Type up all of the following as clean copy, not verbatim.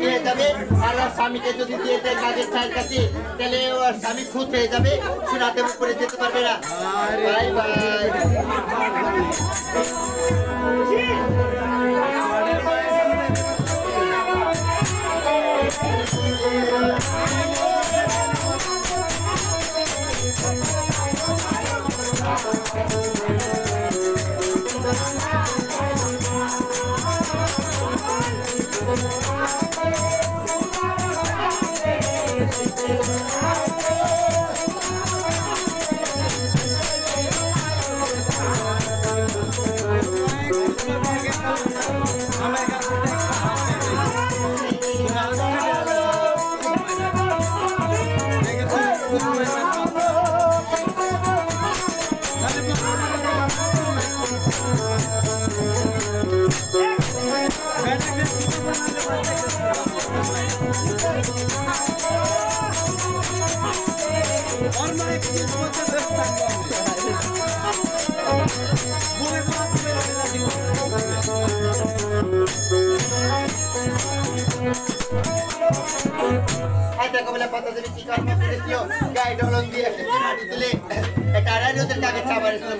সুখী হয়ে যাবে আর ওর স্বামীকে যদি দিয়ে দেয় কাজের ছায়ের কাছে তাহলে ওর স্বামী খুঁত হয়ে যাবে সুরাতে করে যেতে পারবে না বাই বাই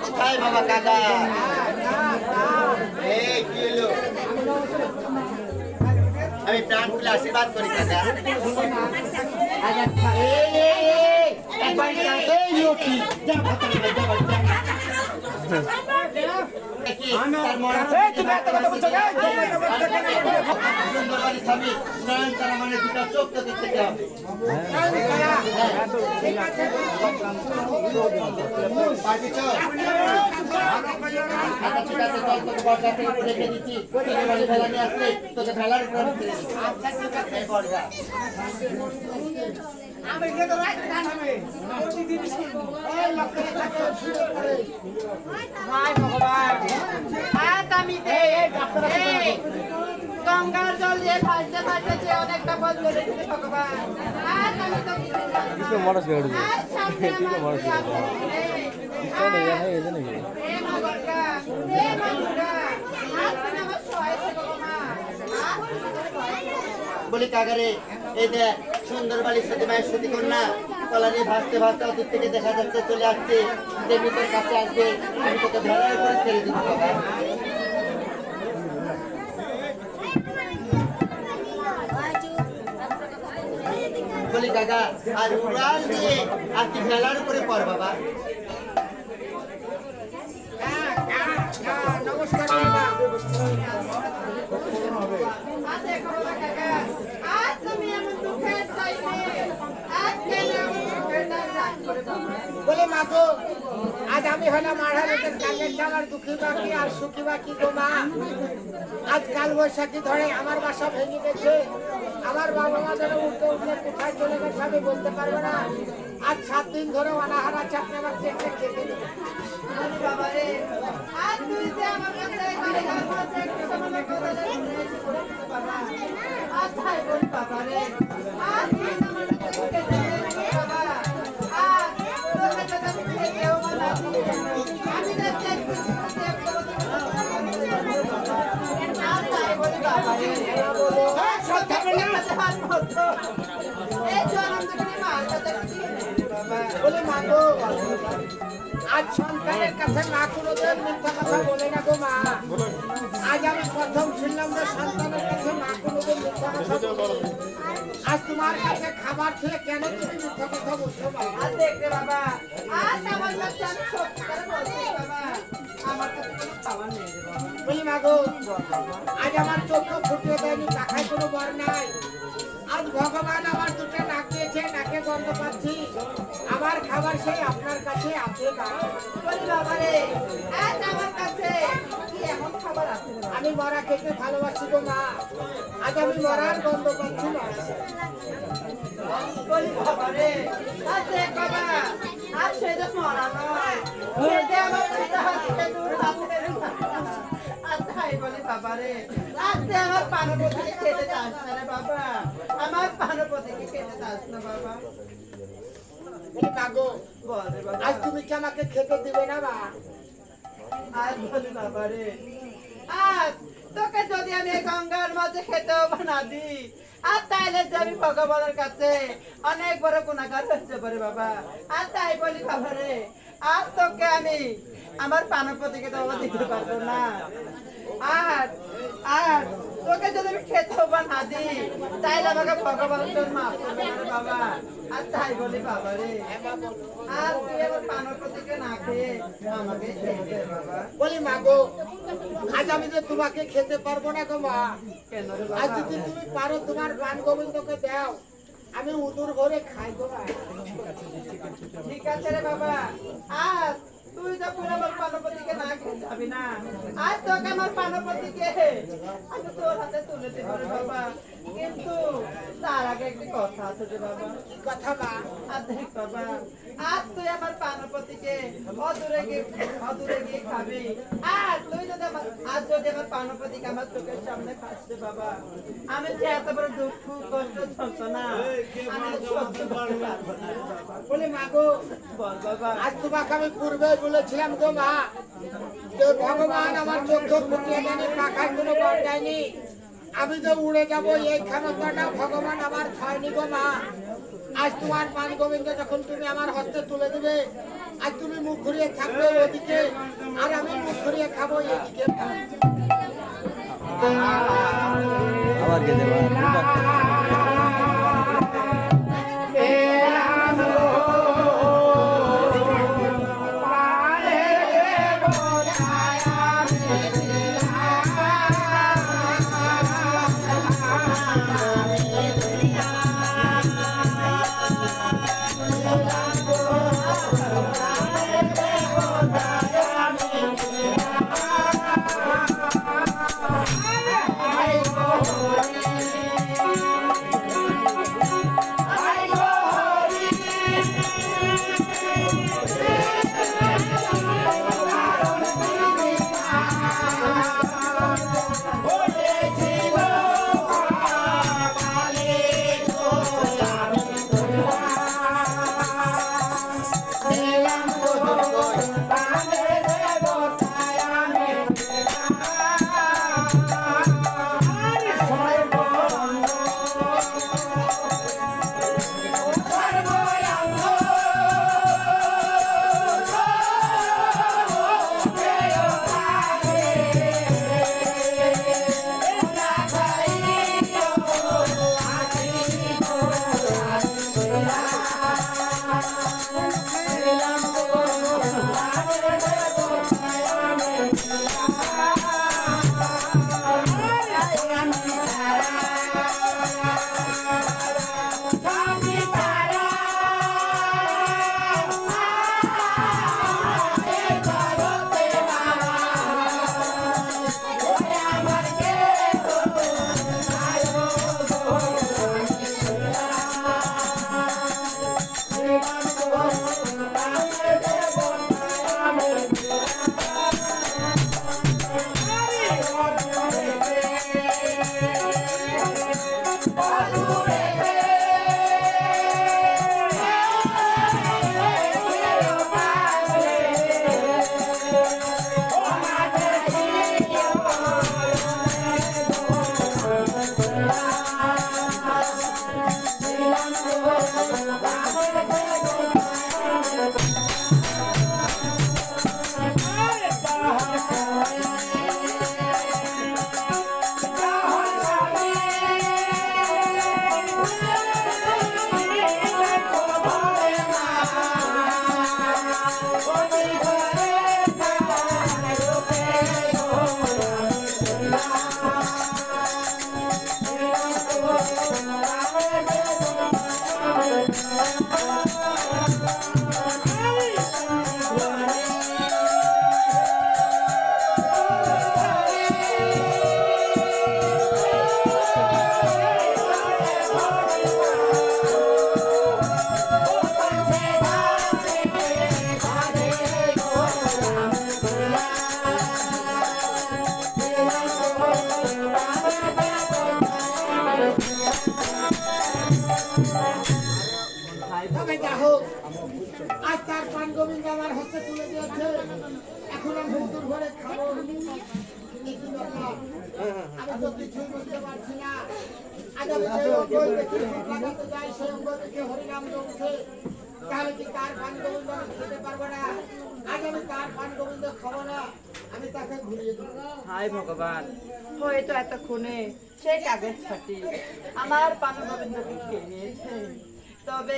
কোথায় বাবা কাকা আমি প্রাণ খুলে আশীর্বাদ করি কাকা চোখ তো দেখতে রেখে দিচ্ছি ভেলা নিয়ে আসলে তোকে ভেলার উপর গঙ্গার জল দিয়ে ভাসতে ভাসতে যে অনেকটা পথ চলেছিল ভগবান বলি কাকারে এই দেখ সুন্দর বাড়ির সাথে মায়ের সাথে কন্যা কলা নিয়ে ভাসতে ভাসতে ওদের থেকে দেখা যাচ্ছে চলে আসছে দেবী তোর কাছে আসবে আমি তোকে ভেড়ার করে ছেড়ে দিব বাবা বলি কাকা আর উড়াল দিয়ে আর কি ভেলার উপরে পর বাবা নমস্কার বলে মা গো আজ আমি হলাম আড়ালের কালের চালার দুঃখী বাকি আর সুখী বাকি গো মা আজ কাল বৈশাখী ধরে আমার বাসা ভেঙে গেছে আমার বাবা মা যেন উঠতে উঠলে কোথায় চলে গেছে আমি বলতে পারবো না আজ 7 দিন ধরে অনাহারা চাপনে আমার চেপে খেতে দেবে বাবা রে আজ তুই যে আমার কাছে ঘরে ঘরে বসে একটু সময় কথা বলতে পারবা আজ ভাই বল বাবা রে আজ তুই আমার কাছে বাবা আজ তোকে তো তুমি কেউ না আমি দেখতে বাবা রে বলো সব থাকলে হাত মতো এই জনম থেকে মার কথা বাবা বলে মা গো আজ সন্তানের কাছে মা কোনোদিন মিথ্যা কথা বলে না গো মা আজ আমি প্রথম শুনলাম যে সন্তানের কাছে মা কোনোদিন মিথ্যা কথা বলে আজ তোমার কাছে খাবার খেয়ে কেন তুমি মিথ্যা কথা বলছো বাবা দেখবে বাবা আজ আমার কাছে আমি সত্যি করে বলছি বাবা আমার কাছে কোনো খাবার নেই রে বাবা বলি মা গো আজ আমার চোখ ফুটিয়ে দেয়নি টাকায় কোনো বর নাই আজ ভগবান আমার দুটো নাক দিয়েছে নাকে গন্ধ পাচ্ছি আমার খাবার সেই আপনার কাছে আছে না বলি বাবা রে আজ আমার কাছে কি এমন খাবার আছে আমি মরা খেতে ভালোবাসি গো মা আজ আমি মরার গন্ধ পাচ্ছি না বলি বাবা রে আজ দেখ বাবা আজ সেটা মরা নয় খেতে আমার খেতে হাতে দূর হাতে আজ তাই বলি বাবা রে আজ আমার পানপতিকে খেতে চাস না রে বাবা আমার পানপতিকে খেতে চাস না বাবা বলি মাগো বল রে বাবা আজ তুমি কি আমাকে খেতে দিবে না মা আজ বলি বাবা রে আজ তোকে যদি আমি গঙ্গার মাঝে খেতেও না দিই আর তাইলে যে আমি ভগবানের কাছে অনেক বড় গুনাহগার হচ্ছে পারে বাবা। আর তাই বলি বাবা রে, আর তোকে আমি আমার পানপতিকে তো দিতে পারবো না। আর আর তোকে যদি আমি খেতেও বা না দিই তাইলে আমাকে ভগবানের জন্য মাফ করবে না বাবা। আর তাই বলি বাবা রে, আর তুই আমার পানপতিকে না খেয়ে আমাকে খেতে দে বাবা। বলি মা গো, আজ আমি যে তোমাকে খেতে পারবো না গো মা। কেন রে আজ বাবা? যদি তুমি পারো তোমার পান গোবিন্দকে দাও, আমি উদুর ভরে খাই গো মা। ঠিক আছে রে বাবা। আর তুই যখন আমার পানপতিকে না খেয়ে যাবি না, আর তোকে আমার পানপতিকে আমি তোর হাতে তুলে দেব রে বাবা। কিন্তু তার আগে একটি কথা আছে রে বাবা। কি কথা মা? আর দেখ বাবা, আর তুই আমার পানপতিকে অদূরে গিয়ে খাবি। আর তুই যদি যদি আমার পানপতিকে আমার চোখের সামনে খাসতে বাবা, আমি যে এত বড় দুঃখ কষ্ট যন্ত্রণা আমি সহ্য করতে পারবো না রে বাবা। বলি মা গো, বল বাবা। আজ তোমাকে আমি পূর্বে বলেছিলাম গো মা, যে ভগবান আমার চোখ ফুটিয়ে দেয়নি, পাখায় কোনো বর দেয়নি, আমি যে উড়ে যাবো এই ক্ষমতাটা ভগবান আমার ছয়নি গো মা। আজ তোমার পান গোবিন্দ যখন তুমি আমার হস্তে তুলে দেবে, আজ তুমি মুখ ঘুরিয়ে থাকবে ওদিকে, আর আমি মুখ ঘুরিয়ে খাবো এদিকে। আবার খেতে Hey, আজ তার পান গোবিন্দ আমার হাতে তুলে দিয়েছে, এখন আমি হুজুর ঘরে খাবো। দেখি বাবা, আমি তো কিছুই বুঝতে পারছি না। আজ আমি যে অঙ্গ দেখি ভোগ লাগাতে যাই, সেই অঙ্গ দেখে হরিনাম জমছে, তাহলে কি তার পান গোবিন্দ আমি খেতে পারবো না? আজ আমি তার পান গোবিন্দ খাবো না, আমি তাকে ঘুরিয়ে দেবো। হায় ভগবান, হয়তো এতক্ষণে সেই কাগজ ছাটি আমার পান গোবিন্দকে খেয়ে নিয়েছে। তবে